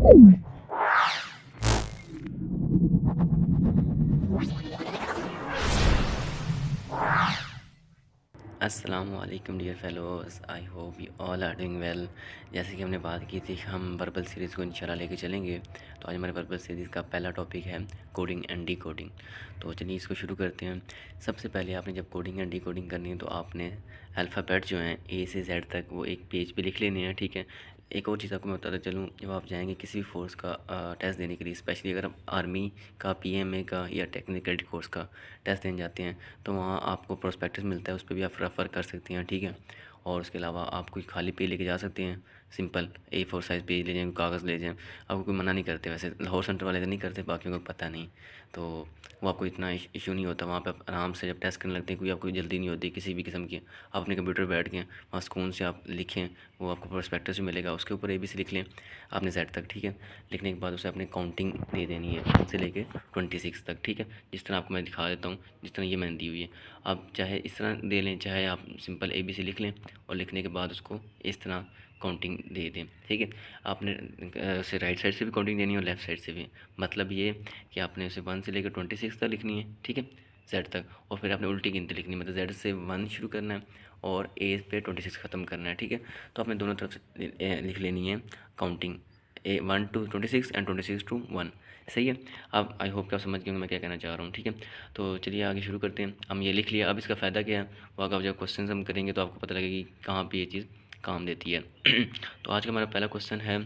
अस्सलामुअलैकुम dear fellows, I hope you all are doing well. जैसे कि हमने बात की थी कि हम वर्बल सीरीज़ को इंशाल्लाह लेके चलेंगे, तो आज हमारे वर्बल सीरीज़ का पहला टॉपिक है कोडिंग एंड डी कोडिंग। तो चलिए इसको शुरू करते हैं। सबसे पहले आपने जब कोडिंग एंड डी कोडिंग करनी है तो आपने अल्फ़ाबेट जो हैं ए से जेड तक वो एक पेज पे लिख लेने हैं, ठीक है। एक और चीज़ आपको मैं बताता चलूँ, जब आप जाएंगे किसी भी फोर्स का टेस्ट देने के लिए, स्पेशली अगर आप आर्मी का, पीएमए का या टेक्निकल क्रेडिट कोर्स का टेस्ट देने जाते हैं, तो वहाँ आपको प्रोस्पेक्टस मिलता है, उस पर भी आप रेफ़र कर सकते हैं, ठीक है। और उसके अलावा आप कोई खाली पेज लेके जा सकते हैं, सिंपल A4 साइज़ पेज ले जाएँ, कागज़ ले जाएँ, आपको कोई मना नहीं करते। वैसे लाहौर सेंटर वाले तो नहीं करते, बाकियों को पता नहीं, तो वो आपको इतना इशू नहीं होता। वहाँ पे आप आराम से जब टेस्ट करने लगते हैं, कोई आपको जल्दी नहीं होती किसी भी किस्म की, आप अपने कंप्यूटर पर बैठ के वहाँ सुकून से आप लिखें, वो आपको प्रोस्पेक्टस भी मिलेगा, उसके ऊपर ABC लिख लें आपने Z तक, ठीक है। लिखने के बाद उसे अपने काउंटिंग दे देनी है 1 से लेके 26 तक, ठीक है। जिस तरह आपको मैं दिखा देता हूँ, जिस तरह ये मैंने दी हुई है, आप चाहे इस तरह दे लें, चाहे आप सिंपल ABC लिख लें और लिखने के बाद उसको इस तरह काउंटिंग दे दें, ठीक है। आपने उसे राइट साइड से भी काउंटिंग देनी है और लेफ़्ट साइड से भी। मतलब ये कि आपने उसे 1 से लेकर 26 तक लिखनी है, ठीक है, Z तक। और फिर आपने उल्टी गिनती लिखनी है, मतलब Z से 1 शुरू करना है और A पे 26 ख़त्म करना है, ठीक है। तो आपने दोनों तरफ से लिख लेनी है काउंटिंग, 1 to 26 एंड 26 to 1। सही है। अब आई होप कि आप समझ गए होंगे मैं क्या कहना चाह रहा हूँ, ठीक है। तो चलिए आगे शुरू करते हैं। हम ये लिख लिया, अब इसका फ़ायदा क्या है वो आगे जब क्वेश्चन हम करेंगे तो आपको पता लगेगी कहाँ पे ये चीज़ काम देती है। तो आज का हमारा पहला क्वेश्चन है,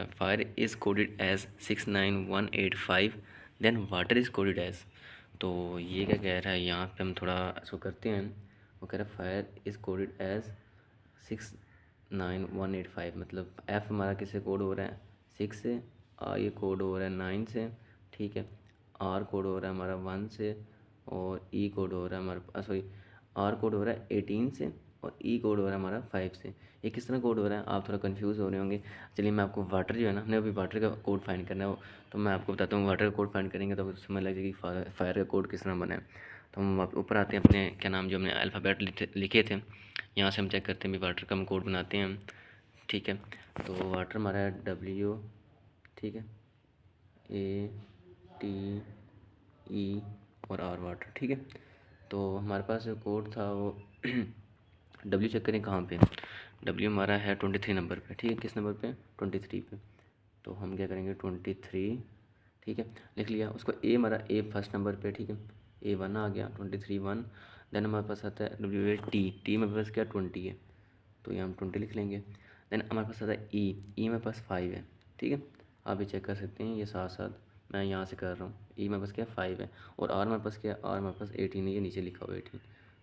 fire is coded as 69185, then water is coded as. तो ये क्या कह रहा है यहाँ पे, हम थोड़ा इसको करते हैं। वो कह रहा है फायर इज़ कोडेड एज 69185, मतलब F हमारा किससे कोड हो रहा है 6 से, ये कोड हो रहा है 9 से, ठीक है। R कोड हो रहा है हमारा 1 से, और E कोड हो रहा है हमारा, सॉरी, R कोड हो रहा है 18 से, और E कोड हो रहा है हमारा 5 से। ये किस तरह कोड हो रहा है, आप थोड़ा कंफ्यूज हो रहे होंगे। चलिए मैं आपको वाटर जो है ना, हमने अभी वाटर का कोड फाइंड करना है, तो मैं आपको बताता हूँ। वाटर का कोड फाइंड करेंगे तो आपको समझ लग जाएगी फायर का कोड किस तरह बना है। तो हम ऊपर आते हैं अपने, क्या नाम, जो हमने अल्फ़ाबेट लिखे थे, यहाँ से हम चेक करते हैं भी वाटर का हम कोड बनाते हैं हम, ठीक है। तो वाटर हमारा है W, ठीक है, ATE और R वाटर, ठीक है। तो हमारे पास जो कोड था वो W चेक करें कहाँ पे, W हमारा है 23 नंबर पे, ठीक है। किस नंबर पे, 23 पे। तो हम क्या करेंगे 23, ठीक है, लिख लिया। उसको A हमारा A फर्स्ट नंबर पे, ठीक है, A1 आ गया, 23 1। देन हमारे पास आता है WAT मेरे पास क्या 20 है, तो ये हम 20 लिख लेंगे। देन हमारे पास आता है E मेरे पास 5 है, ठीक है। आप भी चेक कर सकते हैं, ये साथ साथ मैं यहाँ से कर रहा हूँ। E मेरे पास क्या 5 है, और R मेरे पास क्या, R मेरे पास 18 है, ये नीचे लिखा हुआ है 18,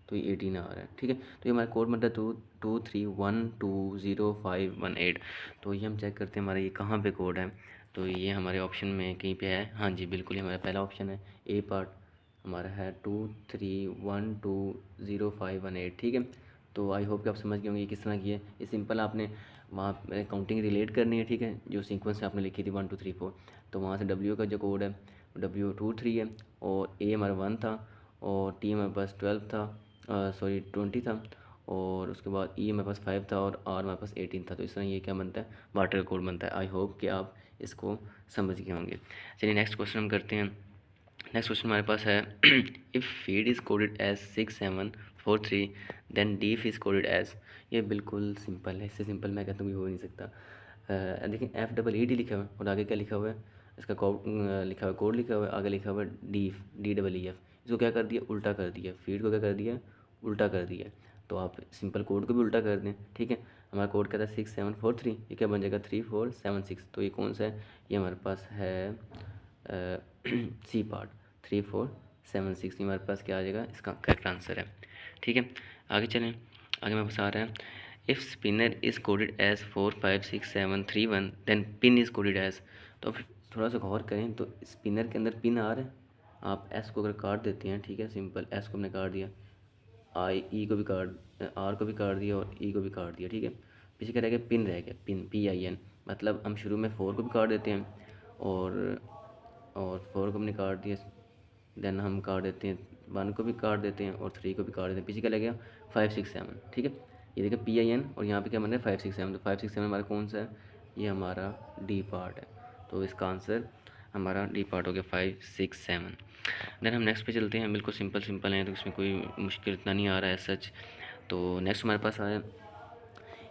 तो ये 18 आ रहा है, ठीक है। तो ये हमारा कोड बनता है 223120518। तो ये हम चेक करते हैं हमारा ये कहाँ पे कोड है। तो ये हमारे ऑप्शन में कहीं पे है, हाँ जी बिल्कुल, ये हमारा पहला ऑप्शन है, A पार्ट हमारा है 231200518, ठीक है। तो आई होप कि आप समझ गए होंगे ये किस तरह की है। ये सिंपल आपने वहाँ काउंटिंग रिलेट करनी है, ठीक है, जो सीक्वेंस आपने लिखी थी 1 2 3 4। तो वहाँ से W का जो कोड है W23 है, और A हमारा 1 था, और T हमारे पास 12 था, सॉरी 20 था, और उसके बाद E हमारे पास 5 था, और R हमारे पास 18 था। तो इस तरह ये क्या बनता है, वाटर कोड बनता है। आई होप कि आप इसको समझ गए होंगे। चलिए नेक्स्ट क्वेश्चन हम करते हैं। नेक्स्ट क्वेश्चन हमारे पास है, if feed is coded as 6743, then deef is coded as. ये बिल्कुल सिंपल है, इससे सिंपल मैं कहता हूँ कि हो नहीं सकता। देखिए FEED लिखा हुआ है, और आगे क्या लिखा हुआ है, इसका कोड लिखा हुआ है, कोड लिखा हुआ है, आगे लिखा हुआ है डीफ, DEEF। इसको क्या कर दिया, उल्टा कर दिया। फीड को क्या कर दिया, उल्टा कर दिया। तो आप सिंपल कोड को भी उल्टा कर दें, ठीक है। हमारा कोड कहता है 6743, ये क्या बन जाएगा 3476। तो ये कौन सा है, ये हमारे पास है सी पार्ट 3476। ये हमारे पास क्या आ जाएगा, इसका करेक्ट आंसर है, ठीक है। आगे चलें, आगे मेरे पास आ रहा है, if spinner is coded as 456731, then pin is coded as. तो फिर थोड़ा सा गौर करें, तो स्पिनर के अंदर पिन आ रहा है, आप एस को अगर काट देते हैं, ठीक है, सिंपल एस को हमने काट दिया, ई को भी काट, आर को भी काट दिया, और ई को भी काट दिया, ठीक है। पीछे क्या रह गया, पिन रह गया, पिन PIN। मतलब हम शुरू में 4 को भी काट देते हैं, और 4 को हमने काट दिया, देन हम काट देते हैं 1 को भी काट देते हैं, और 3 को भी काट देते हैं। पीछे क्या लग गया 5 6 7, ठीक है। ये देखिए PIN, और यहाँ पे क्या बन रहा है 5 6 7। तो 5 6 7 हमारा कौन सा है, ये हमारा डी पार्ट है। तो इसका आंसर हमारा डी पार्ट हो गया 5, 6, 7। देन हम नेक्स्ट पे चलते हैं। बिल्कुल सिंपल सिंपल है, तो इसमें कोई मुश्किल इतना नहीं आ रहा है सच। तो नेक्स्ट हमारे पास आया,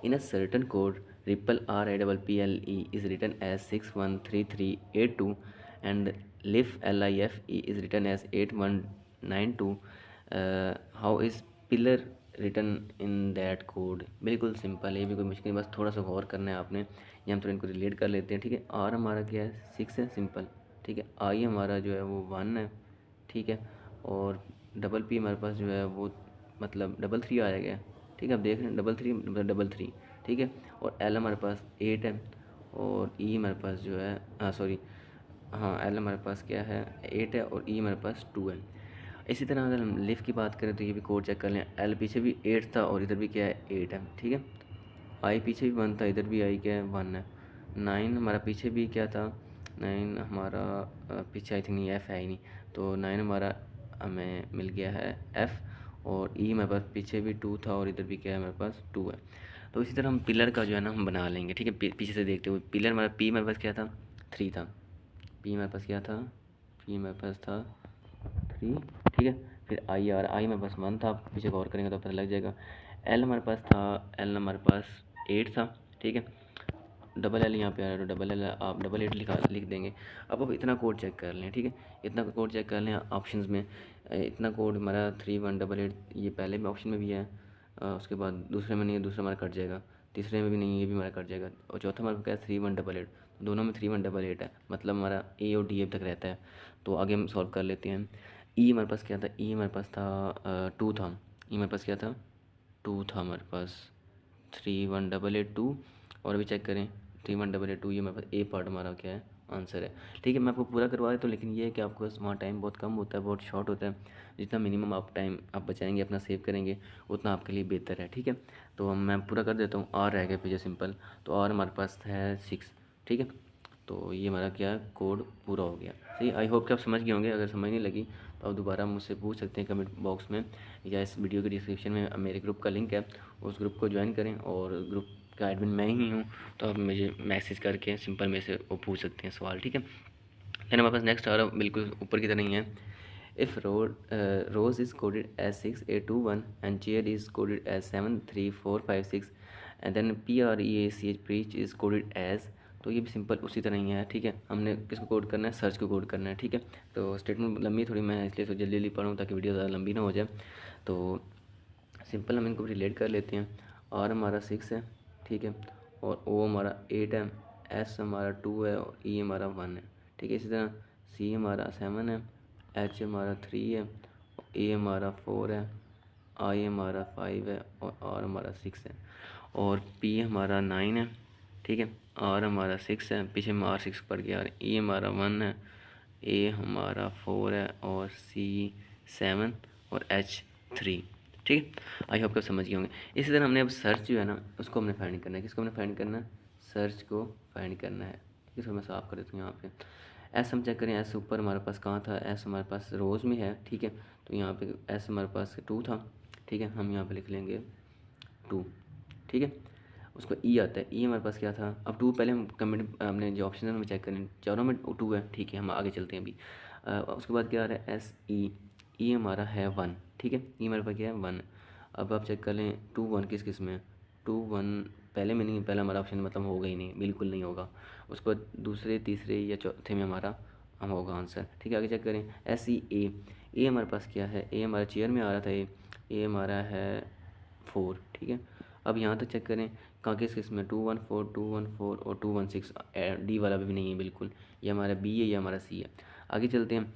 in a certain code ripple R I double P L E is written as 613382 and life L I F E is written as 8192। How is pillar written in that code. बिल्कुल simple है, ये भी कोई मुश्किल नहीं, बस थोड़ा सा गौर करना है आपने। ये हम थोड़ा इनको रिलेट कर लेते हैं, ठीक है। आर हमारा क्या है, 6 है, सिंपल, ठीक है। आई हमारा जो है वो 1 है, ठीक है। और डबल पी हमारे पास जो है वो मतलब डबल थ्री आ गया, ठीक है। आप देख रहे हैं डबल थ्री मतलब डबल थ्री, ठीक है। और एल हमारे पास 8 है, और ई हमारे पास जो है सॉरी हाँ एल हमारे पास क्या है 8 है, और ई हमारे पास 2 है। इसी तरह अगर हम लिफ की बात करें तो ये भी कोड चेक कर लें। एल पीछे भी 8 था और इधर भी क्या है 8 है, ठीक है। आई पीछे भी 1 था, इधर भी आई क्या है 1 है। 9 हमारा पीछे भी क्या था, 9 हमारा पीछे आई थिंक नहीं, एफ़ है ही नहीं, तो 9 हमारा हमें मिल गया है एफ़। और ई हमारे पास पीछे भी 2 था और इधर भी क्या है हमारे पास 2 है। तो इसी तरह हम पिलर का जो है ना हम बना लेंगे, ठीक है। पीछे से देखते हुए पिलर हमारा पी हमारे पास क्या था 3 था, पी हमारे पास क्या था, पी हमारे पास था 3, ठीक है। फिर आई आर आई हमारे पास 1 था, पीछे गौर करेंगे तो पता लग जाएगा। एल हमारे पास था, एल हमारे पास 8 था, ठीक है। डबल एल यहाँ पे आ रहा है तो डबल एल आप डबल 8 लिख देंगे। अब इतना कोड चेक कर लें, ठीक है। इतना कोड चेक कर लें ऑप्शंस में। इतना कोड हमारा 3188 ये पहले में ऑप्शन में भी है, उसके बाद दूसरे में नहीं है, दूसरा हमारा कट जाएगा। तीसरे में भी नहीं है, ये भी हमारा कट जाएगा। और चौथा हमारा क्या है 3188, दोनों में 3188 है, मतलब हमारा ए और डी ए तक रहता है। तो आगे हम सॉल्व कर लेते हैं। ई हमारे पास क्या था, ई हमारे पास था 2 था, ई हमारे पास क्या था 2 था हमारे पास, 3188 2। और अभी चेक करें 3188 ये हमारे पास ए पार्ट हमारा क्या है आंसर है, ठीक है। मैं आपको पूरा करवा देता हूँ, लेकिन ये है कि आपको वहाँ टाइम बहुत कम होता है, बहुत शॉर्ट होता है। जितना मिनिमम आप टाइम आप बचाएंगे अपना सेव करेंगे उतना आपके लिए बेहतर है, ठीक है। तो मैं पूरा कर देता हूँ। आर रह गया पीछे सिंपल, तो आर हमारे पास है 6, ठीक है। तो ये हमारा क्या है कोड पूरा हो गया। सही, आई होप कि आप समझ गए होंगे। अगर समझ नहीं लगी तो आप दोबारा मुझसे पूछ सकते हैं कमेंट बॉक्स में, या इस वीडियो के डिस्क्रिप्शन में मेरे ग्रुप का लिंक है, उस ग्रुप को ज्वाइन करें। और ग्रुप का एडमिन मैं ही हूँ, तो आप मुझे मैसेज करके सिंपल में से वो पूछ सकते हैं सवाल, ठीक है। देन हमारे पास नेक्स्ट आ रहा है बिल्कुल ऊपर की तरह ही है। If rose is coded as 6821 and chair is coded as 73456 and then PREACH preach is coded as. तो ये भी सिंपल उसी तरह ही है, ठीक है। हमने किसको कोड करना है, सर्च को कोड करना है, ठीक है। तो स्टेटमेंट लंबी थोड़ी, मैं इसलिए तो जल्दी जल्दी पढ़ूँ ताकि वीडियो ज़्यादा लंबी ना हो जाए। तो सिंपल हम इनको रिलेट कर लेते हैं। आर हमारा 6 है, ठीक है। और ओ हमारा 8 है, एस हमारा 2 है, और ई हमारा 1 है, ठीक है। इसी तरह सी हमारा 7 है, एच हमारा 3 है, ए हमारा 4 है, आई हमारा 5 है, और आर हमारा 6 है, और पी हमारा 9 है, ठीक है। आर हमारा 6 है, पीछे में आर 6 पड़ गया, ई हमारा 1 है, ए हमारा 4 है, और सी 7, और एच 3, ठीक है। आई होप आप समझ गए होंगे। इसी तरह हमने अब सर्च जो है ना उसको हमने फाइंड करना है। किसको हमने फाइंड करना है, सर्च को फाइंड करना है। इसको मैं साफ़ कर देता हूँ यहाँ पे। एस हम चेक करें, एस ऊपर हमारे पास कहाँ था, एस हमारे पास रोज़ में है, ठीक है। तो यहाँ पे एस हमारे पास 2 था, ठीक है। हम यहाँ पे लिख लेंगे 2, ठीक है। उसको ई आता है, ई हमारे पास क्या था, अब 2 पहले हम कमेंट हमने जो ऑप्शन है उनमें चेक करें, चारों में 2 है, ठीक है। हम आगे चलते हैं अभी। उसके बाद क्या आ रहा है एस ई, ई हमारा है 1, ठीक है। ई हमारे पास क्या है 1। अब आप चेक कर लें 2 1 किस किस में है, 2 1 पहले में नहीं, पहला हमारा ऑप्शन मतलब होगा ही नहीं, बिल्कुल नहीं होगा। उसके बाद दूसरे तीसरे या चौथे में हमारा हम होगा आंसर, ठीक है। आगे चेक करें एस ई ए हमारे पास क्या है, ए हमारे चेयर में आ रहा था, ए हमारा है 4, ठीक है। अब यहाँ तक चेक करें कहाँ किस किस में 214 214 और 216, डी वाला भी नहीं है बिल्कुल। ये हमारा बी है, ये हमारा सी है। आगे चलते हैं।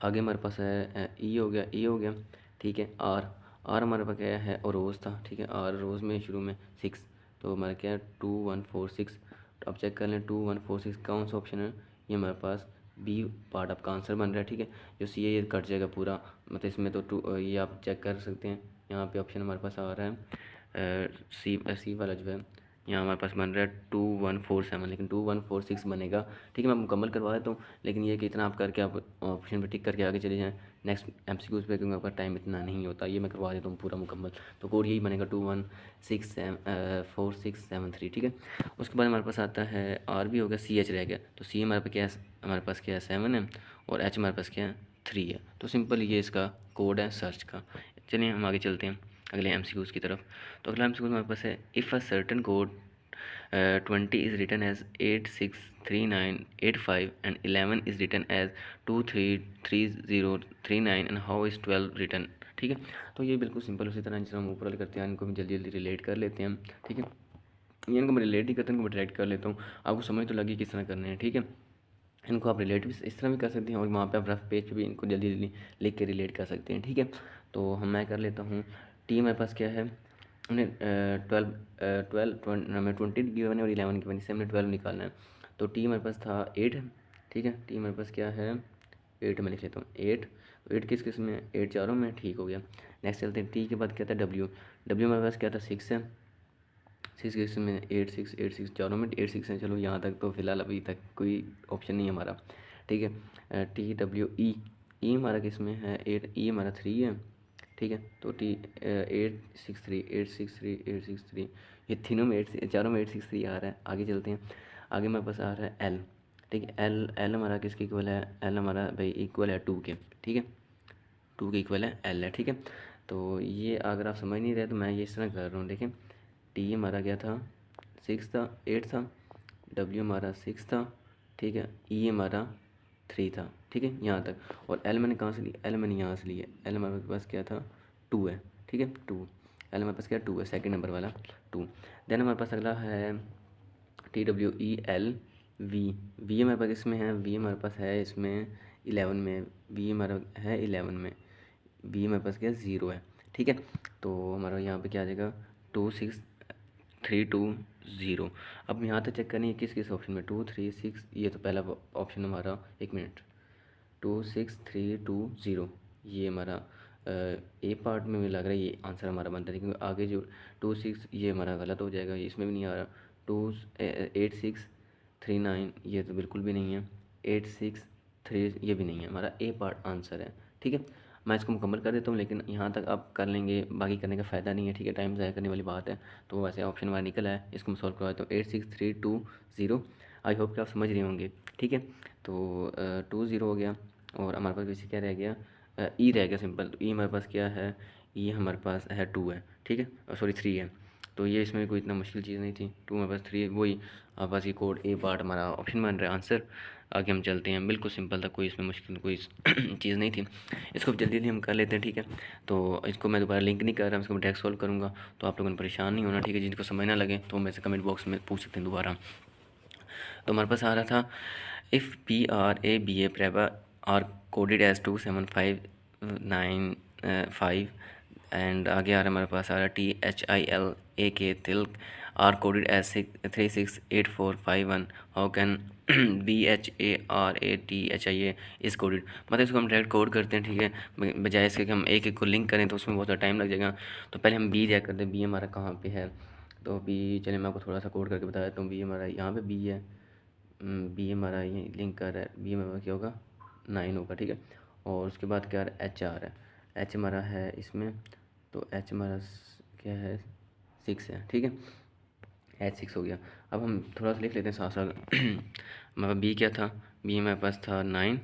आगे हमारे पास है ई हो गया, ई हो गया, ठीक है। आर, आर हमारे पास क्या है और रोज़ था, ठीक है। आर रोज़ में शुरू में 6, तो हमारा क्या है 2146। तो अब चेक कर लें 2146 कौन सा ऑप्शन है, ये हमारे पास बी पार्ट आपका आंसर बन रहा है, ठीक है। जो सी है ये कट जाएगा पूरा, मतलब इसमें तो ये आप चेक कर सकते हैं। यहाँ पे ऑप्शन हमारे पास आ रहा है सी वाला जो है यहाँ हमारे पास बन रहा है 2147, लेकिन 2146 बनेगा। ठीक है, मैं मुकम्मल करवा देता हूँ, लेकिन ये कि इतना आप करके आप ऑप्शन पे टिक करके आगे चले जाएँ नेक्स्ट MCQs पे, क्योंकि आपका टाइम इतना नहीं होता। ये मैं करवा देता हूँ पूरा मुकम्मल। तो कोड यही बनेगा 214673। ठीक है, उसके बाद हमारे पास आता है R भी हो गया, CH रह गया। तो C हमारे पास क्या है, हमारे पास क्या है 7 है, और H हमारे पास क्या है 3 है। तो सिंपल ये इसका कोड है सर्च का। चलिए हम आगे चलते हैं अगले MCQs की तरफ। तो अगला MCQ हमारे पास है, if a certain code 20 is written as 863985 and 11 is written as 233039 and how is 12 written। ठीक है, तो ये बिल्कुल सिंपल उसी तरह जिस हम ऊपर वाले करते हैं, इनको हम जल्दी जल्दी रिलेट कर लेते हैं। ठीक है, ये इनको मैं रिलेट ही करता हूँ, इनको मैं डायरेक्ट कर लेता हूँ, आपको समझ तो लगी किस तरह करने हैं। ठीक है, इनको आप रिलेट भी इस तरह भी कर सकते हैं, और वहाँ पे आप रफ पेज पे भी इनको जल्दी जल्दी लिख के रिलेट कर सकते हैं। ठीक है, तो मैं कर लेता हूँ। टी मेरे पास क्या है, हमने 12 हमें 20 गिवन है और 11 गिवन, इससे हमने 12 निकालना है। तो टी मेरे पास था 8 है। ठीक है, टी मेरे पास क्या है 8, मैं लिख लेता हूँ 8। तो 8 किस किस में, 8 चारों में, ठीक हो गया। नेक्स्ट चलते हैं, टी के बाद क्या था डब्ल्यू। डब्ल्यू मेरे पास क्या था 6 है, 6 किस में, 8 6 चारों में 8 6 है। चलो यहाँ तक तो फिलहाल अभी तक कोई ऑप्शन नहीं है हमारा। ठीक है, TWE, ई हमारा किस में है 8, ई हमारा 3 है। ठीक है, तो 863 ये तीनों में 8 चारों में 863 आ रहा है। आगे चलते हैं, आगे हमारे पास आ रहा है एल। ठीक है, एल हमारा किसके इक्वल है, एल हमारा भाई इक्वल है 2 के। ठीक है, 2 के इक्वल है एल है। ठीक है, तो ये अगर आप समझ नहीं रहे तो मैं ये इस तरह कर रहा हूँ। देखें, टी हमारा क्या था 6 था, 8 था, डब्ल्यू हमारा 6 था। ठीक है, ई हमारा 3 था। ठीक है, यहाँ तक। और एल मैंने कहाँ से लिया, एल मैंने यहाँ से लिया। एल हमारे पास क्या था 2 है। ठीक है, 2, एल हमारे पास क्या 2 है, सेकंड नंबर वाला 2। देन हमारे पास अगला है TWEL, वी हमारे पास इसमें है, वी हमारे पास है इसमें 11 में, वी हमारा है 11 में, वी हमारे पास क्या 0 है। ठीक है, तो हमारा यहाँ पे क्या आ जाएगा 26320। अब यहाँ तक चेक करनी है किस किस ऑप्शन में 236, ये तो पहला ऑप्शन हमारा, 1 मिनट, 26320 ये हमारा ए पार्ट में भी लग रहा है ये आंसर हमारा बनता है, क्योंकि आगे जो 26 ये हमारा गलत हो जाएगा, इसमें भी नहीं आ रहा। 8639 ये तो बिल्कुल भी नहीं है, 863 ये भी नहीं है, हमारा ए पार्ट आंसर है। ठीक है, मैं इसको मुकम्मल कर देता हूँ, लेकिन यहाँ तक आप कर लेंगे, बाकी करने का फ़ायदा नहीं है। ठीक है, टाइम ज़ाया करने वाली बात है। तो वैसे ऑप्शन हमारा निकला है, इसको मैं सॉल्व करवा देता हूँ 86320। आई होप कि आप समझ रहे होंगे। ठीक है, तो 20 हो गया, और हमारे पास वैसे क्या रह गया, ई रह गया सिंपल। तो ई हमारे पास क्या है, ई हमारे पास है 2 है। ठीक है, सॉरी 3 है। तो ये इसमें कोई इतना मुश्किल चीज़ नहीं थी, 2 हमारे पास 3 वही हमारे पास ये कोड ए पार्ट हमारा ऑप्शन बन रहा है आंसर। आगे हम चलते हैं, बिल्कुल सिंपल था, कोई इसमें मुश्किल कोई चीज़ नहीं थी। इसको जल्दी जल्दी हम कर लेते हैं। ठीक है, तो इसको मैं दोबारा लिंक नहीं कर रहा, इसको मैं डायरेक्ट सॉल्व करूँगा, तो आप लोगों ने परेशान नहीं होना। ठीक है, जिनको समझ ना लगे तो मेरे से कमेंट बॉक्स में पूछ सकते हैं दोबारा। तो हमारे पास आ रहा था, इफ़ PRABA प्रेबा आर कोडेड एज 27595 एंड आगे आ रहा है हमारे पास आ रहा है THILAK Tilak are coded as 368451। How can BHARATHIA is coded, मतलब इसको हम डायरेक्ट कोड करते हैं। ठीक है, बजाय इसके कि हम एक एक को लिंक करें तो उसमें बहुत ज़्यादा टाइम लग जाएगा। तो पहले हम बी चेक करते हैं, बी हमारा कहाँ पे है। तो बी, चलिए मैं आपको थोड़ा सा कोड करके बता देता हूँ। बी हमारा यहाँ पे बी है, बी हमारा ये लिंक कर रहा है, बी हमारा क्या होगा 9 होगा। ठीक है, और उसके बाद क्या एच आ रहा है, एच हमारा है इसमें, तो एच हमारा क्या है 6 है। ठीक है, एच 6 हो गया। अब हम थोड़ा सा लिख लेते हैं साथ साथ। हमारा बी क्या था, बी हमारे पास था 9।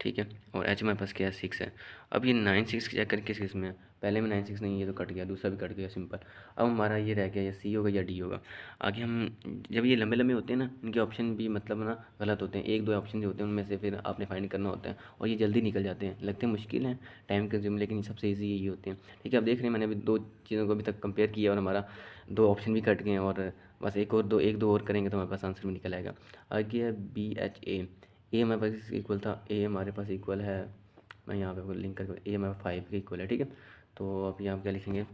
ठीक है, और एच हमारे पास क्या है 6 है। अब ये 9 6 चेक करके किस किस में है, पहले में 9 6 नहीं, ये तो कट गया, दूसरा भी कट गया सिंपल। अब हमारा ये रह गया, या सी होगा या डी होगा। आगे हम जब ये लंबे लंबे होते हैं ना, इनके ऑप्शन भी मतलब ना गलत होते हैं, एक दो ऑप्शन जो होते हैं उनमें से फिर आपने फाइंड करना होता है, और ये जल्दी निकल जाते हैं, लगते हैं मुश्किल हैं, टाइम कंज्यूम, लेकिन सबसे ईजी यही होते हैं। ठीक है, अब देख रहे हैं मैंने अभी दो चीज़ों को अभी तक कंपेयर किया, और हमारा 2 ऑप्शन भी कट गए हैं, और बस एक दो और करेंगे तो हमारे पास आंसर भी निकल आएगा। आगे है BHA, ए हमारे पास इक्वल था, ए हमारे पास इक्वल है, मैं यहाँ पे लिंक करके, ए हमारे 5 के इक्वल है। ठीक है, तो अब यहाँ क्या लिखेंगे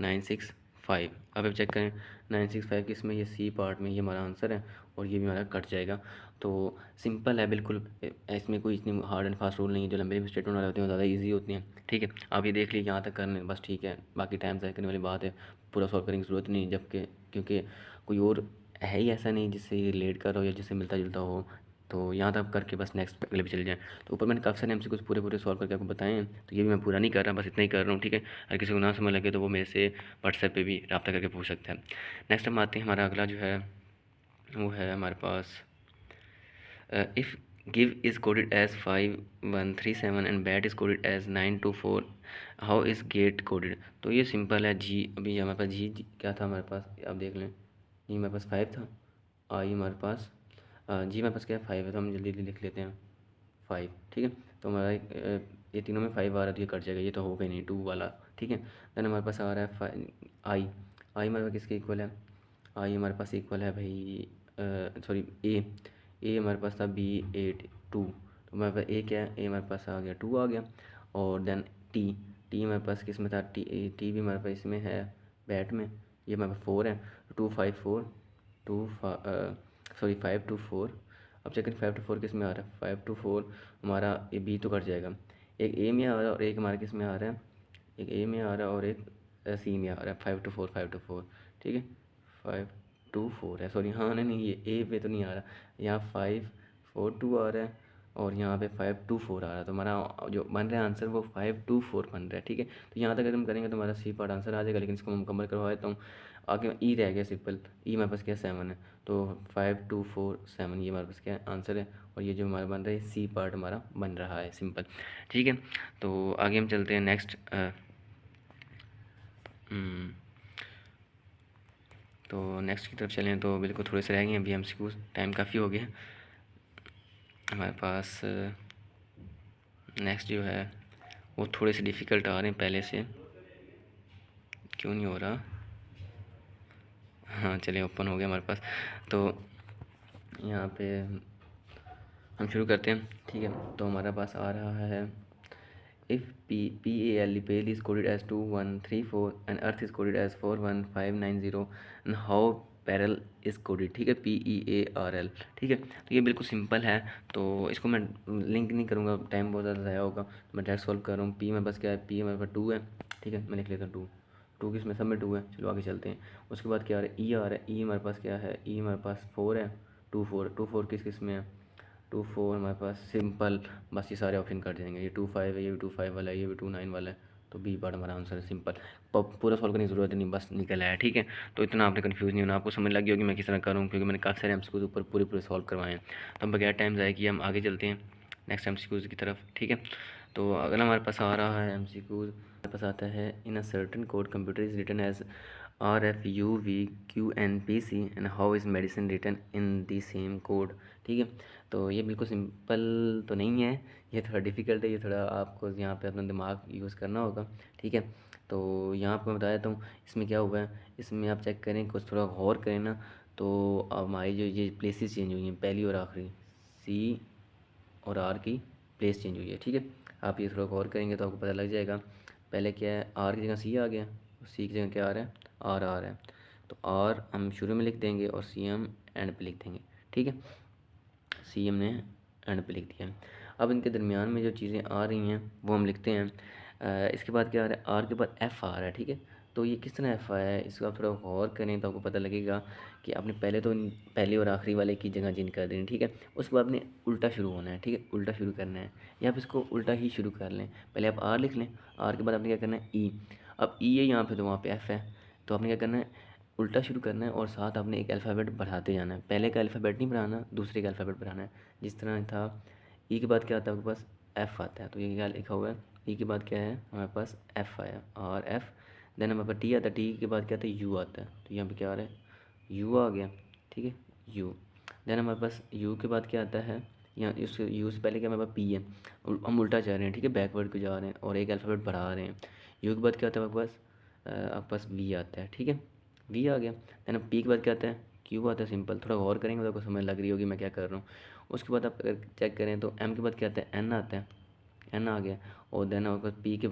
965। अब चेक करें 965 किस में, ये सी पार्ट में, ये हमारा आंसर है, और ये भी हमारा कट जाएगा। तो सिंपल है बिल्कुल, इसमें कोई इतनी हार्ड एंड फास्ट रूल नहीं है। जो लंबे स्टेटमेंट वाले होते हैं वो ज़्यादा ईजी होती हैं। ठीक है, आप ये देख लीजिए यहाँ तक करने बस, ठीक है, बाकी टाइम ज़ाया करने वाली बात है, पूरा सॉल्व करने की ज़रूरत नहीं, जबकि क्योंकि कोई और है ही ऐसा नहीं जिससे ये रिलेट कर हो या जिससे मिलता जुलता हो। तो यहाँ तक करके बस नेक्स्ट अगले पे चले जाएँ। तो ऊपर मैंने काफ़ी सारे एमसीक्यूज़ पूरे पूरे सॉल्व करके आपको बताए हैं, तो ये भी मैं पूरा नहीं कर रहा, बस इतना ही कर रहा हूँ, ठीक है। अगर किसी को ना समझ लगे तो वो मेरे से व्हाट्सएप पे भी रब्ता करके पूछ सकता है। नेक्स्ट हम आते हैं, हमारा अगला जो है वो है हमारे पास if give is coded as 5137 and bat is coded as 924, how is get coded. तो ये सिंपल है जी। अभी हमारे पास जी क्या था हमारे पास, आप देख लें। जी हमारे पास 5 था, आई हमारे पास जी हमारे पास क्या है 5 है, तो हम जल्दी जल्दी लिख लेते हैं 5, ठीक है। तो हमारा ये तीनों में 5 आ रहा है, तो ये कट जाएगा, ये तो होगा ही नहीं 2 वाला, ठीक है। देन हमारे पास आ रहा है आई। आई हमारे पास किसके इक्वल है, आई हमारे पास इक्वल है भाई सॉरी ए हमारे पास था B82। तो हमारे पास ए क्या है, ए हमारे पास आ गया 2 आ गया। और देन टी, टी हमारे पास किस में था, टी भी हमारे पास इसमें है बैट में, ये हमारे पास 4 है। 254 टू सॉरी 524। अब चेक करें 524 किस में आ रहा है, 524 हमारा ये बी तो कट जाएगा, एक ए में आ रहा है और एक हमारे किस में आ रहा है, एक ए में आ रहा है और एक सी में आ रहा है। 524 ठीक है, 524 है, सॉरी हाँ नहीं नहीं, ये ए पे तो नहीं आ रहा, यहाँ 542 आ रहा है और यहाँ पे 524 आ रहा है। तो हमारा जो बन रहा है आंसर वो 524 बन रहा है, ठीक है। तो यहाँ तक अगर हम करेंगे तो हमारा सी पार्ट आंसर आ जाएगा, लेकिन इसको मैं मुकम्मल करवा देता हूँ। आगे ई रह गया सिंपल, ई हमारे पास क्या 7 है, तो 5247 ये हमारे पास क्या आंसर है। और ये जो हमारा बन रहा है सी पार्ट हमारा बन रहा है सिंपल, ठीक है। तो आगे हम चलते हैं नेक्स्ट। तो नेक्स्ट की तरफ चलें तो बिल्कुल थोड़े से रह गए हैं अभी एमसीक्यू, टाइम काफ़ी हो गया हमारे पास। नेक्स्ट जो है वो थोड़े से डिफ़िकल्ट आ रहे हैं पहले से, क्यों नहीं हो रहा, हाँ चलिए ओपन हो गया हमारे पास। तो यहाँ पे हम शुरू करते हैं, ठीक है। तो हमारे पास आ रहा है if pale is coded as 2134 and earth is coded as 41590 and how pearl is coded, ठीक है, PEARL, ठीक है। तो ये बिल्कुल सिंपल है, तो इसको मैं लिंक नहीं करूँगा, टाइम बहुत ज़्यादा ज़ाया होगा, तो मैं डायरेक्ट सॉल्व कर रहा हूँ। पी मेरे पास क्या है, पी मेरे पास 2 है, ठीक है, मैं लिख लेता हूँ 2, 2 किस में, सब में 2 है। चलो आगे चलते हैं। उसके बाद क्या आ रहा है, ई आ रहा है, ई हमारे पास क्या है, ई हमारे पास 4 है, 2 4 किस किस में है, 2 4 हमारे पास सिंपल, बस ये सारे ऑप्शन कर देंगे। ये 2 5 है, ये भी 2 5 वाला है, ये भी 2 9 वाला है, तो बी पार्ट हमारा आंसर है सिंपल। पूरा सॉल्व करने की ज़रूरत नहीं, बस निकल आया, ठीक है। तो इतना आपने कन्फ्यूज़ नहीं होना, आपको समझ लग गई होगी मैं किस तरह करूँ, क्योंकि मैंने काफ़ी सारे एमसीक्यूज़ ऊपर पूरे पूरे सॉल्व करवाए हैं। तो हम बगैर टाइम ज़ाया किए हम आगे चलते हैं नेक्स्ट एमसीक्यूज़ की तरफ, ठीक है। तो अगला हमारे पास आ रहा है एमसीक्यूज़, हमारे पास आता है in a certain code computer is written as RFUVQNPC and how is medicine written in the same code, ठीक है। तो ये बिल्कुल सिंपल तो नहीं है, ये थोड़ा डिफ़िकल्ट है, ये थोड़ा आपको यहाँ पे अपना दिमाग यूज़ करना होगा, ठीक है। तो यहाँ पर मैं बता देता हूँ इसमें क्या हुआ है। इसमें आप चेक करें, कुछ थोड़ा गौर करें ना, तो हमारी जो ये प्लेसेस चेंज हुई हैं, पहली और आखिरी सी और आर की प्लेस चेंज हुई है, ठीक है। आप ये थोड़ा गौर करेंगे तो आपको पता लग जाएगा। पहले क्या है, आर की जगह सी आ गया, सी की जगह क्या आ रहा है, आर आ रहा है। तो आर हम शुरू में लिख देंगे और सी हम एंड पे लिख देंगे, ठीक है। सी हमने एंड पे लिख दिया। अब इनके दरमियान में जो चीज़ें आ रही हैं वो हम लिखते हैं। इसके बाद क्या आ रहा है, आर के बाद एफ़ आ रहा है, ठीक है। तो ये किस तरह एफ़ आया है, इसको आप थोड़ा गौर करें तो आपको पता लगेगा कि आपने पहले तो पहले और आखिरी वाले की जगह चेंज कर देनी, ठीक है। उसके बाद आपने उल्टा शुरू होना है, ठीक है, उल्टा शुरू करना है, या आप इसको उल्टा ही शुरू कर लें। पहले आप आर लिख लें, आर के बाद आपने क्या करना है ई। अब ई है यहाँ पे तो वहाँ पे एफ़ है, तो आपने क्या करना है, उल्टा शुरू करना है और साथ आपने एक अल्फ़ाबेट बढ़ाते जाना है। पहले का अल्फ़ाबेट नहीं बढ़ाना, दूसरे का अल्फ़ाबेट बढ़ाना है। जिस तरह था ई के बाद क्या आता है आपके पास, एफ़ आता है, तो ये क्या लिखा हुआ है, ई के बाद क्या है हमारे पास एफ़ आया और एफ़। देन हमारे पास टी आता है, टी के बाद क्या आता है, यू आता है, तो यहाँ पे क्या आ रहा है, यू आ गया, ठीक है, यू। देन हमारे पास यू के बाद क्या आता है, यहाँ इस यू से पहले क्या हमारे पास पी है, हम उल्टा जा रहे हैं, ठीक है, बैकवर्ड को जा रहे हैं और एक अल्फ़ाबेट बढ़ा रहे हैं। यू के बाद क्या आता है आपके पास वी आता है, ठीक है, वी आ गया। देन अब पी के बाद क्या आता है, क्यू आता है, सिंपल। थोड़ा गौर करेंगे तो आपको समझ लग रही होगी मैं क्या कर रहा हूँ। उसके बाद आप अगर चेक करें तो एम के बाद क्या आता है, एन आता है, एन आ गया। और देन आपके पास पी के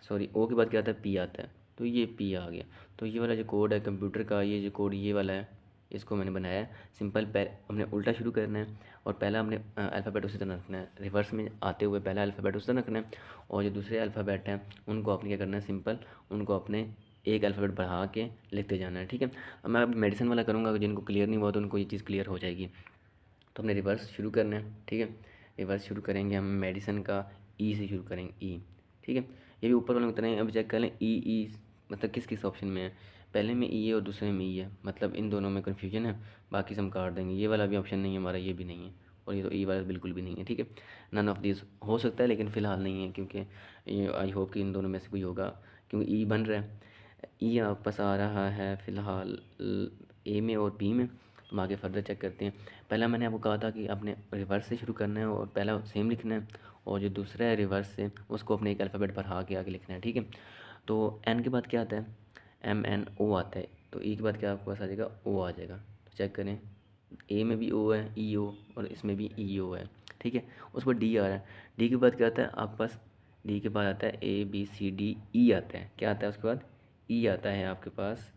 सॉरी ओ के बाद क्या आता है, पी आता है, तो ये पी आ गया। तो ये वाला जो कोड है कंप्यूटर का, ये जो कोड ये वाला है, इसको मैंने बनाया है सिंपल। हमने उल्टा शुरू करना है और पहला हमने अल्फ़ाबेट उसी तरह रखना है, रिवर्स में आते हुए पहला अल्फ़ाबेट उसी तरह रखना है। और जो दूसरे अल्फ़ाबेट हैं उनको आपने क्या करना है, सिंपल उनको अपने एक अल्फ़ाबेट बढ़ा के लिखते जाना है, ठीक है। अब मैं अब मेडिसिन वाला करूँगा, जिनको क्लियर नहीं हुआ तो उनको ये चीज़ क्लियर हो जाएगी। तो हमने रिवर्स शुरू करना है, ठीक है। रिवर्स शुरू करेंगे हम मेडिसिन का ई से शुरू करेंगे, ई, ठीक है। ये भी ऊपर वाले में उतना ही। अब चेक कर लें ई मतलब किस किस ऑप्शन में है। पहले में ई है और दूसरे में ई है, मतलब इन दोनों में कन्फ्यूजन है। बाकी से हम काट देंगे। ये वाला भी ऑप्शन नहीं है हमारा, ये भी नहीं है, और ये तो ई वाला बिल्कुल भी नहीं है, ठीक है। नन ऑफ दिस हो सकता है लेकिन फ़िलहाल नहीं है, क्योंकि ये आई होप कि इन दोनों में से कोई होगा, क्योंकि ई बन रहा है। ई आपस आ रहा है फ़िलहाल ए में और बी में। हम आगे फर्दर चेक करते हैं। पहला मैंने आपको कहा था कि आपने रिवर्स से शुरू करना है और पहला सेम लिखना है, और जो दूसरा है रिवर्स से उसको अपने एक अल्फ़ाबेट बढ़ा के आगे लिखना है, ठीक है। तो एन के बाद क्या आता है, एम एन ओ आता है। तो ई के बाद क्या आपके पास आ जाएगा, ओ आ जाएगा। तो चेक करें, ए में भी ओ है, ई ओ, और इसमें भी ई ओ है, ठीक है। उसके बाद डी आ रहा है। डी के बाद क्या आता है आपके पास, डी के बाद आता है A B C D E आता है। क्या आता है उसके बाद, ई आता है आपके पास।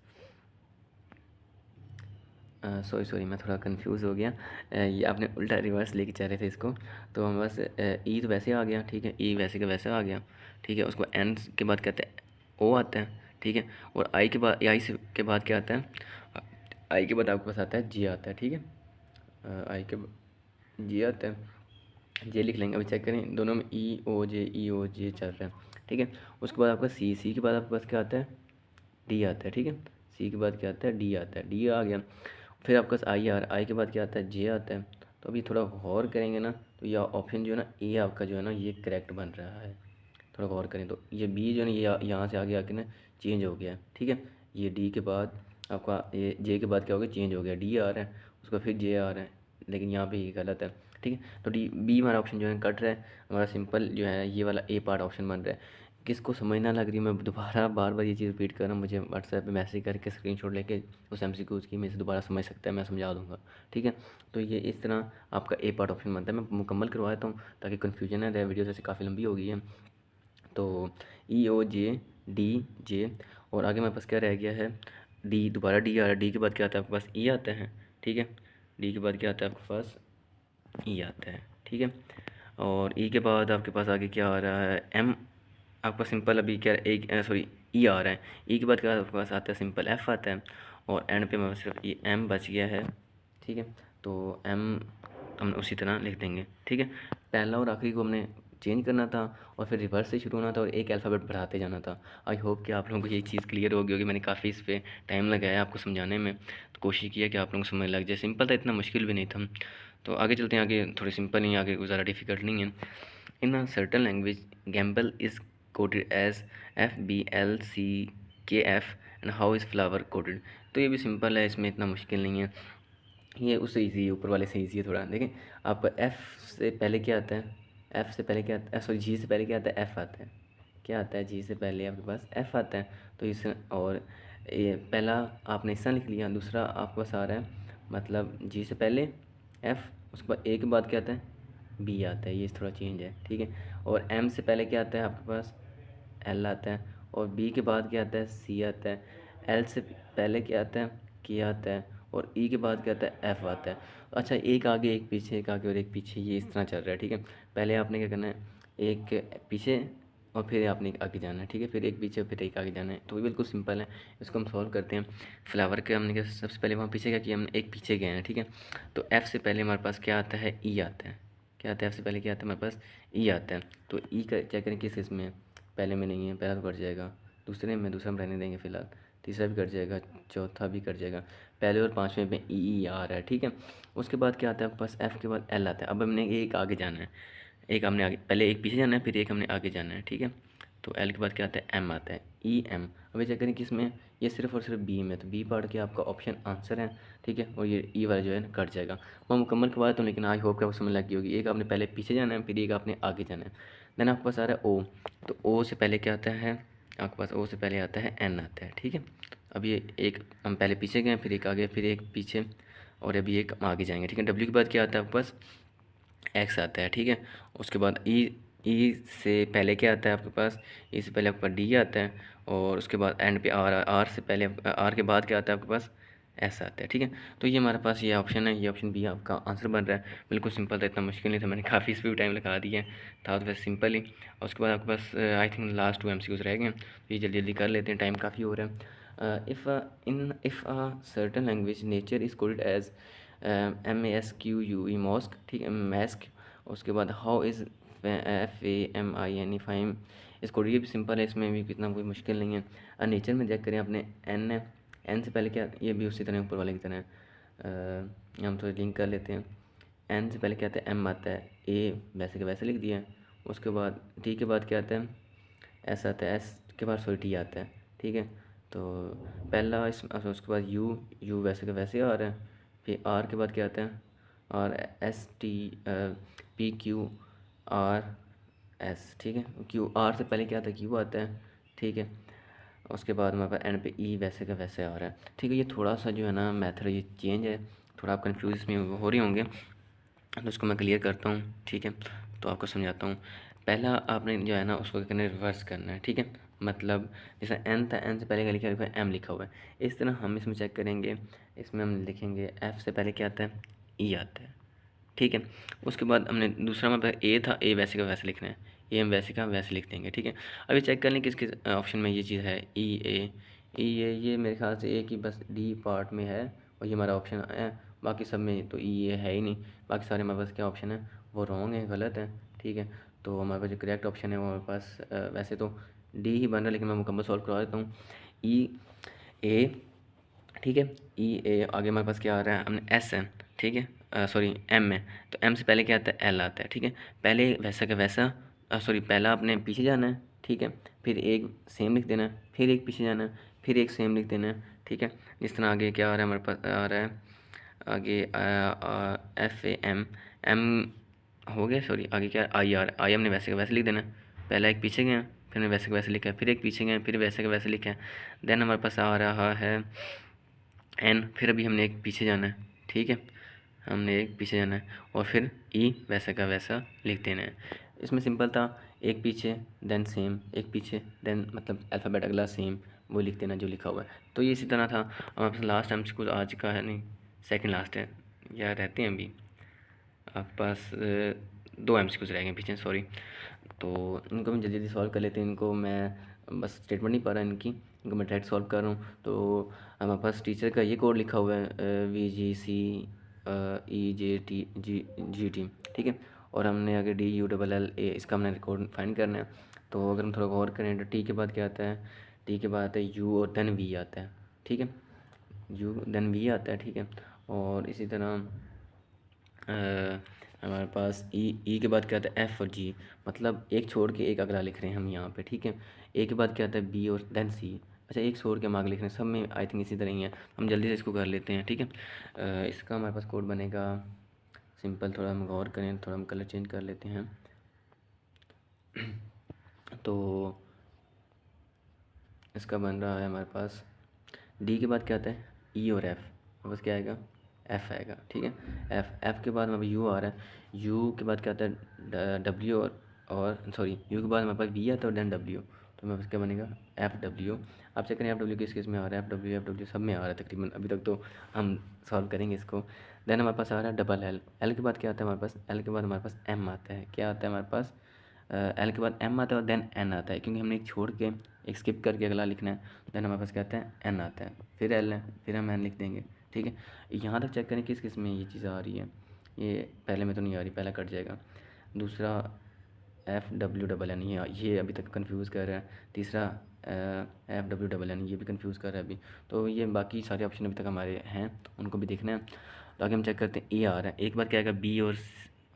सॉरी सॉरी, मैं थोड़ा कंफ्यूज हो गया। ये आपने उल्टा रिवर्स लेके चल रहे थे इसको। तो हम बस ई तो वैसे आ गया, ठीक है, ई वैसे का वैसे आ गया, ठीक है। उसको एन के बाद कहते हैं ओ आता है, ठीक है। और आई के बाद, आई से के बाद क्या आता है, आई के बाद आपके पास आता है जे आता है, ठीक है। आई के जे आता है, जे लिख लेंगे। अभी चेक करें दोनों में ई ओ जे चल रहा है, ठीक है। उसके बाद आपका सी के बाद आपके पास क्या आता है, डी आता है, ठीक है। सी के बाद क्या आता है, डी आता है, डी आ गया। फिर आपके पास आई आ रहा है, आई के बाद क्या आता है, जे आता है। तो अभी थोड़ा गौर करेंगे ना, तो यह ऑप्शन जो है ना, ए आपका जो है ना ये करेक्ट बन रहा है। थोड़ा गौर करें तो ये बी जो है ना, ये यहाँ से आगे आके ना चेंज हो गया है, ठीक है। ये डी के बाद आपका, ये जे के बाद क्या हो गया, चेंज हो गया, डी आ रहा है, उसका फिर जे आ रहा है, लेकिन यहाँ पे ये गलत है, ठीक है। तो डी बी हमारा ऑप्शन जो है कट रहा है। हमारा सिंपल जो है ये वाला ए पार्ट ऑप्शन बन रहा है। किसको समझ ना लग रही, मैं दोबारा बार बार ये चीज़ रिपीट कर रहा हूँ, मुझे व्हाट्सएप पे मैसेज करके स्क्रीनशॉट लेके उस MCQ की मैं इसे दोबारा समझ सकता है, मैं समझा दूँगा, ठीक है। तो ये इस तरह आपका ए पार्ट ऑप्शन बनता है। मैं मुकम्मल करवा देता हूँ ताकि कन्फ्यूजन ना रहे, वीडियो जैसे काफ़ी लंबी हो गई है। तो ई ओ जे डी जे, और आगे मेरे पास क्या रह गया है, डी, दोबारा डी आ रहा है। डी के बाद क्या आता है आपके पास, ई आता है, ठीक है। डी के बाद क्या आता है आपके पास, ई आता है, ठीक है। और ई के बाद आपके पास आगे क्या आ रहा है, एम। आपका सिंपल अभी क्या, एक सॉरी ई आ रहा है। ई के बाद क्या आपके पास आता है, सिंपल एफ़ आता है, और एंड पे मेरे पास सिर्फ ये एम बच गया है, ठीक है। तो एम हम उसी तरह लिख देंगे, ठीक है। पहला और आखिरी को हमने चेंज करना था, और फिर रिवर्स से शुरू होना था, और एक अल्फ़ाबेट बढ़ाते जाना था। आई होप कि आप लोगों को ये चीज़ क्लियर हो गई होगी। मैंने काफ़ी इस पर टाइम लगाया आपको समझाने में, तो कोशिश किया कि आप लोगों को समझ लग जाए। सिंपल था, इतना मुश्किल भी नहीं था। तो आगे चलते हैं, आगे थोड़ी सिंपल ही, आगे ज़्यादा डिफ़िकल्ट नहीं है। In a certain language gamble is coded as FBLCKF and how is flower coded. तो ये भी सिंपल है, इसमें इतना मुश्किल नहीं है, ये उससे ईजी है, ऊपर वाले से ईजी है थोड़ा। देखें आप, एफ़ से पहले क्या आता है, एफ़ से पहले क्या आता है, सॉरी जी से पहले क्या आता है, एफ़ आता है। क्या आता है, जी से पहले आपके पास एफ़ आता है। तो इस, और ये पहला आपने इस तरह लिख लिया, दूसरा आपके पास आ रहा है, मतलब जी से पहले एफ़, उसके बाद ए के बाद क्या आता है, बी आता है। ये थोड़ा चेंज है, ठीक है। और एम से पहले क्या आता है आपके पास, एल आता है, और बी के बाद क्या आता है, सी आता है। एल से पहले क्या आता है, के आता है, और ई के बाद क्या आता है, एफ़ आता है। अच्छा, एक आगे एक पीछे, एक आगे और एक पीछे, ये इस तरह चल रहा है, ठीक है। पहले आपने क्या करना है, एक पीछे और फिर आपने एक आगे जाना है, ठीक है। फिर एक पीछे फिर एक आगे जाना है। तो ये बिल्कुल सिंपल है, इसको हम सॉल्व करते हैं। फ्लावर के हमने क्या, सबसे पहले वहाँ पीछे क्या किया, हमने एक पीछे गए हैं, ठीक है। तो एफ़ से पहले हमारे पास क्या आता है, ई आता है। क्या आता है, एफ़ से पहले क्या आता है हमारे पास, ई आता है। तो ई का चेक करें किस इसमें है, पहले में नहीं है, पहला तो कट जाएगा, दूसरे में, दूसरा में रहने देंगे फ़िलहाल, तीसरा भी कट जाएगा, चौथा भी कट जाएगा, पहले और पाँचवें में ई आ रहा है, ठीक है। उसके बाद क्या आता है आपके पास, एफ़ के बाद एल आता है। अब हमने एक आगे जाना है, एक हमने आगे, पहले एक पीछे जाना है, फिर एक हमने आगे जाना है, ठीक है। तो एल के बाद क्या आता है, एम आता है, ई एम। अभी चेक करें किस में, ये सिर्फ और सिर्फ बी में, तो बी पढ़ के आपका ऑप्शन आंसर है, ठीक है। और ये ई वाला जो है ना कट जाएगा। मैं मुकम्मल करवा देता हूँ, लेकिन आई होप कि आपको समझ लग गई होगी। एक आपने पहले पीछे जाना है, फिर एक आपने आगे जाना है। देन आपके पास आ रहा है ओ। तो ओ से पहले क्या आता है आपके पास, ओ से पहले आता है एन आता है, ठीक है। अब ये एक हम पहले पीछे गए, फिर एक आगे, फिर एक पीछे, और अभी एक हम आगे जाएंगे, ठीक है। डब्ल्यू के बाद क्या आता है आपके पास, एक्स आता है, ठीक है। उसके बाद ई से पहले क्या आता है आपके पास, ई से पहले आपके पास डी आता है, और उसके बाद एंड पे आर, आर से पहले, आर के बाद क्या आता है आपके पास, ऐसा आता है, ठीक है। तो ये हमारे पास ये ऑप्शन है, ये ऑप्शन बी आपका आंसर बन रहा है। बिल्कुल सिंपल था, इतना मुश्किल नहीं था, मैंने काफ़ी इस पर भी टाइम लगा दिया है, था तो वैसे सिंपल ही। और उसके बाद आपके पास आई थिंक लास्ट 2 MCQs रह गए हैं, तो ये जल्दी जल्दी कर लेते हैं, टाइम काफ़ी हो रहा है। If a certain language nature is coded as MASQUE masque, ठीक है, मैस्क। उसके बाद हाउ इज़ FAMINE फाइम इस कोड, ये भी सिंपल है, इसमें भी कितना कोई मुश्किल नहीं है। नेचर में चेक करें आपने, एन है, एन से पहले क्या, ये भी उसी तरह ऊपर वाले की तरह है। हम थोड़ी लिंक कर लेते हैं। एन से पहले क्या आता है, एम आता है, ए वैसे के वैसे लिख दिया है। उसके बाद टी के बाद क्या आता है, एस आता है, एस के बाद सॉरी टी आता है, ठीक है। तो पहला इस उसके बाद यू, यू वैसे के वैसे आ रहा है। फिर आर के बाद क्या आता है, और PQRS, ठीक है। क्यू आर से पहले क्या आता है, क्यू आता है, ठीक है। उसके बाद हमारे पास एंड पे ई वैसे का वैसे आ रहा है, ठीक है। ये थोड़ा सा जो है ना मेथड ये चेंज है, थोड़ा आप कन्फ्यूज इसमें हो रहे होंगे, तो उसको मैं क्लियर करता हूँ, ठीक है। तो आपको समझाता हूँ। पहला आपने जो है ना उसको क्या करना है, रिवर्स करना है, ठीक है। मतलब जैसे एन था, एन से पहले क्या लिखा है, एम लिखा हुआ है। इस तरह हम इसमें चेक करेंगे, इसमें हम लिखेंगे एफ से पहले क्या आता है, ई आता है, ठीक है। उसके बाद हमने दूसरा हमारे पास ए था, ए वैसे का वैसे लिखना है, ए हम वैसे का वैसे लिख देंगे, ठीक है। अभी चेक कर लें किस किस ऑप्शन में ये चीज़ है, ई ए ये मेरे ख्याल से ए की बस डी पार्ट में है, और ये हमारा ऑप्शन है। बाकी सब में तो ई ए है ही नहीं, बाकी सारे हमारे पास क्या ऑप्शन है, वो रॉन्ग है, गलत है, ठीक है। तो हमारे पास जो करेक्ट ऑप्शन है वो हमारे पास वैसे तो डी ही बन रहा है, लेकिन मैं मुकम्मल सॉल्व करवा देता हूँ। ई ए, ठीक है, ई ए आगे हमारे पास क्या आ रहा है, हमने एस है, ठीक है, सॉरी एम है, तो एम से पहले क्या आता है, एल आता है, ठीक है। पहले वैसा का वैसा, सॉरी पहला आपने पीछे जाना है, ठीक है, फिर एक सेम लिख देना है, फिर एक पीछे जाना है, फिर एक सेम लिख देना है, ठीक है। जिस तरह आगे क्या आ रहा है, हमारे पास आ रहा है आगे FAM, एम हो गया, सॉरी आगे क्या आई आर, आई हमने वैसे का वैसे लिख देना है, पहला एक पीछे गया, फिर हमने वैसे का वैसे लिखा है, फिर एक पीछे गए, फिर वैसे का वैसे लिखा है। देन हमारे पास आ रहा है एन, फिर अभी हमने एक पीछे जाना है, ठीक है, हमने एक पीछे जाना है, और फिर ई वैसा का वैसा लिख देना है। इसमें सिंपल था, एक पीछे देन सेम, एक पीछे देन मतलब अल्फ़ाबेट अगला सेम, वो लिख देना जो लिखा हुआ है। तो ये इसी तरह था। हमारे पास लास्ट MCQ आज का है, नहीं सेकंड लास्ट है, या रहते हैं अभी आपके पास 2 MCQs रह गए पीछे, सॉरी। तो इनको मैं जल्दी जल्दी सॉल्व कर लेते हैं, इनको मैं बस स्टेटमेंट नहीं पा रहा इनकी, इनको मैं डायरेक्ट सॉल्व कर रहा हूँ। तो हमारे पास टीचर का ये कोड लिखा हुआ है VGCEJTGT, ठीक है। और हमने आगे DULLA, इसका हमने रिकॉर्ड फाइंड करना है। तो अगर हम थोड़ा गौर करें तो टी के बाद क्या आता है, टी के बाद आता है यू और देन वी आता है, ठीक है, यू देन वी आता है, ठीक है। और इसी तरह हमारे पास ई के बाद क्या आता है, एफ़ और जी, मतलब एक छोड़ के एक अगला लिख रहे हैं हम यहाँ पे, ठीक है। ए के बाद क्या आता है, बी और देन सी, अच्छा एक छोड़ के हम आगे लिख रहे हैं, सब में आई थिंक इसी तरह ही है। हम जल्दी से इसको कर लेते हैं, ठीक है। इसका हमारे पास कोड बनेगा सिंपल, थोड़ा हम गौर करें, थोड़ा हम कलर चेंज कर लेते हैं। तो इसका बन रहा है हमारे पास, डी के बाद क्या आता है, ई और एफ़, हमारे पास क्या आएगा, एफ़ आएगा, ठीक है। एफ़ के बाद हमारे पास यू आ रहा है, यू के बाद क्या आता है, डब्ल्यू, और सॉरी यू के बाद हमारे पास वी आता है और देन डब्ल्यू, तो हमारे पास क्या बनेगा, एफ़ डब्ल्यू। आप चेक करें एफ़ डब्ल्यू किस किस में आ रहा है, एफ़ डब्ल्यू सब में आ रहा है तकरीबन, अभी तक तो हम सॉल्व करेंगे इसको। देन हमारे पास आ रहा है डबल एल, एल के बाद क्या आता है हमारे पास, एल के बाद हमारे पास एम आता है, क्या आता है हमारे पास, एल के बाद एम आता है और देन एन आता है, क्योंकि हमने एक छोड़ के एक स्किप करके अगला लिखना है। देन हमारे पास क्या आता है, एन आता है, फिर एल है, फिर हम एन लिख देंगे, ठीक है। यहाँ तक चेक करें किस किस में ये चीज़ आ रही है, ये पहले में तो नहीं आ रही, पहला कट जाएगा। दूसरा FWNN, ये अभी तक कंफ्यूज कर रहा है। तीसरा FWNN, ये भी कंफ्यूज कर रहा है अभी। तो ये बाकी सारे ऑप्शन अभी तक हमारे हैं, उनको भी देखना है। तो आगे हम चेक करते हैं, ए आ रहा है, एक बार क्या आएगा, बी, और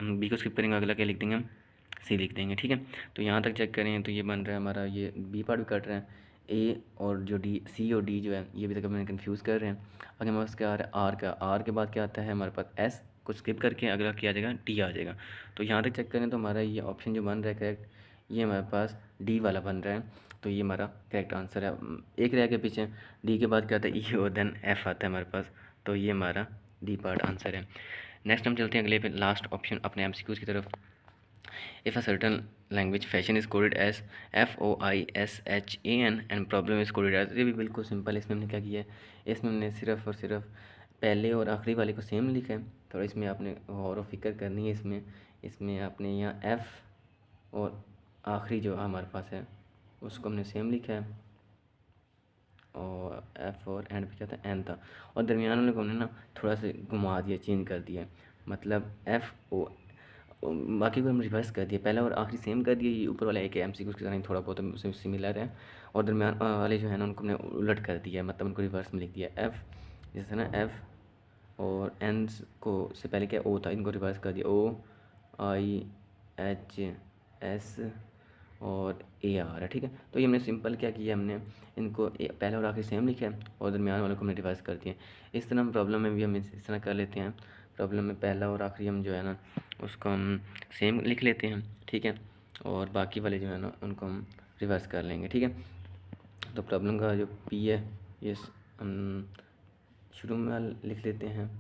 हम बी को स्किप करेंगे, अगला क्या लिख देंगे हम, सी लिख देंगे, ठीक है। तो यहाँ तक चेक करें तो ये बन रहा है हमारा, ये बी पार्ट भी कट रहा है, ए और जो डी, सी और डी जो है ये अभी तक हमें कन्फ्यूज़ कर रहे हैं। आगे हमारे पास क्या आ रहा है, आर का, आर के बाद क्या आता है हमारे पास, एस को स्किप करके अगला क्या आ जाएगा, डी आ जाएगा। तो यहाँ तक चेक करें तो हमारा ये ऑप्शन जो बन रहा है करेक्ट, ये हमारे पास डी वाला बन रहा है। तो ये हमारा करेक्ट आंसर है। एक रह के पीछे, डी के बाद क्या आता है, ई और देन एफ आता है हमारे पास, तो ये हमारा डी पार्ट आंसर है। नेक्स्ट हम चलते हैं अगले पे, लास्ट ऑप्शन अपने MCQs की तरफ। If a certain language fashion is coded as FOISHAN and problem is coded as, ये भी बिल्कुल सिंपल है। इसमें हमने क्या किया है, इसमें हमने सिर्फ और सिर्फ पहले और आखिरी वाले को सेम लिखा है। थोड़ा इसमें आपने गौर व फिक्र करनी है। इसमें आपने यहाँ F और आखिरी जो हमारे पास है उसको हमने सेम लिखा है, और F और एंड पे क्या था, N था, और दरमियान वाले को हमने ना थोड़ा सा घुमा दिया, चेंज कर दिया, मतलब FO। बाकी को हमने रिवर्स कर दिया, पहला और आखिरी सेम कर दिया। ये ऊपर वाला एक MCQ की तरह ही थोड़ा बहुत उसमें सिमिलर है, और दरमियान वाले जो है ना उनको हमने उलट कर दिया, मतलब उनको रिवर्स में लिख दिया। F जैसे ना F और N को से पहले क्या O था, इनको रिवर्स कर दिया, OIHS और AR है, ठीक है। तो ये हमने सिंपल क्या किया, हमने इनको पहला और आखिरी सेम लिखा है और दरमियान वाले को हमने रिवर्स कर दिया। इस तरह हम प्रॉब्लम में भी हम इस तरह कर लेते हैं। प्रॉब्लम में पहला और आखिरी हम जो है ना उसको हम सेम लिख लेते हैं, ठीक है, और बाकी वाले जो है ना उनको हम रिवर्स कर लेंगे, ठीक है। तो प्रॉब्लम का जो P है ये हम शुरू में लिख लेते हैं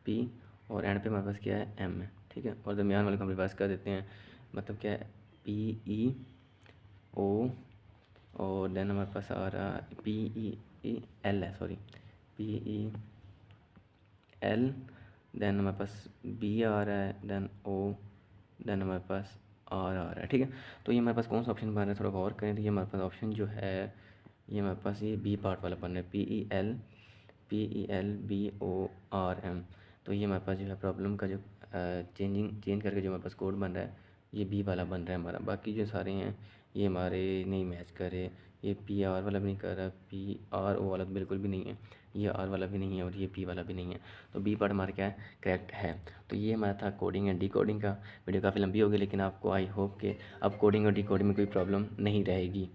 P, और एंड पे हमारे पास क्या है, M है, ठीक है, और दरमियान वाले को हम रिवर्स कर देते हैं, मतलब क्या है PEO, और देन हमारे पास आ रहा PEL है, सॉरी PEL, देन हमारे पास B आ रहा है, देन O, देन हमारे पास R आ रहा है, ठीक है। तो ये हमारे पास कौन सा ऑप्शन बन रहा है, थोड़ा गौर करें। तो ये हमारे पास ऑप्शन जो है ये हमारे पास ये B पार्ट वाला बन रहा है, PELBORM। तो ये हमारे पास जो है प्रॉब्लम का जो चेंज करके जो हमारे पास कोड बन रहा है ये B वाला बन रहा है हमारा। बाकी जो सारे हैं ये हमारे नहीं मैच कर रहे, ये PR वाला भी नहीं कर रहा, PRO वाला तो बिल्कुल भी नहीं है, ये R वाला भी नहीं है, और ये P वाला भी नहीं है। तो B पार्ट हमारा क्या है, करेक्ट है। तो ये हमारा था कोडिंग एंड डिकोडिंग का। वीडियो काफ़ी लंबी हो गई, लेकिन आपको आई होप कि अब कोडिंग और डिकोडिंग में कोई प्रॉब्लम नहीं रहेगी।